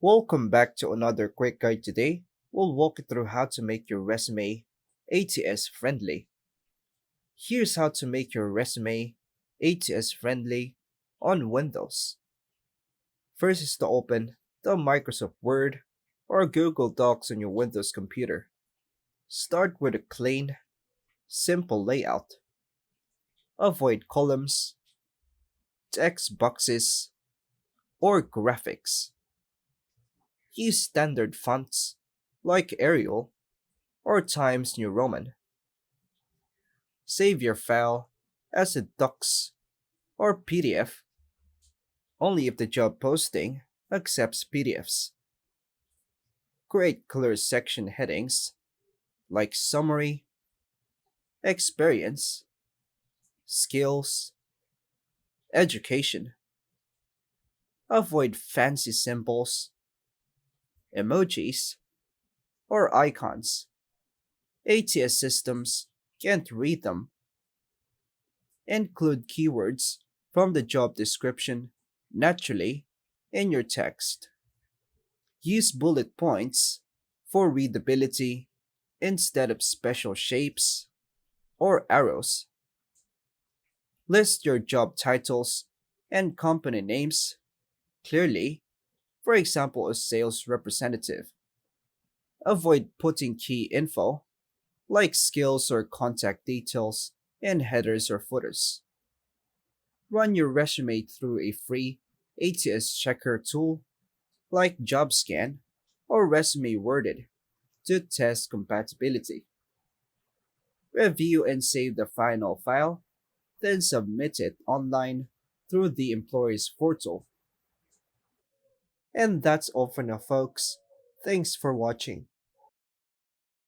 Welcome back to another quick guide today. We'll walk you through how to make your resume ATS friendly. Here's how to make your resume ATS friendly on Windows. First is to open the Microsoft Word or Google Docs on your Windows computer. Start with a clean, simple layout. Avoid columns, text boxes, or graphics. Use standard fonts like Arial or Times New Roman. Save your file as a docs or PDF only if the job posting accepts PDFs. Create clear section headings like summary, experience, skills, education. Avoid fancy symbols, emojis, or icons. ATS systems can't read them. Include keywords from the job description naturally in your text. Use bullet points for readability instead of special shapes or arrows. List your job titles and company names clearly, for example, a sales representative. Avoid putting key info like skills or contact details in headers or footers. Run your resume through a free ATS checker tool like JobScan or Resume Worded to test compatibility. Review and save the final file, then submit it online through the employer's portal. And that's all for now, folks. Thanks for watching.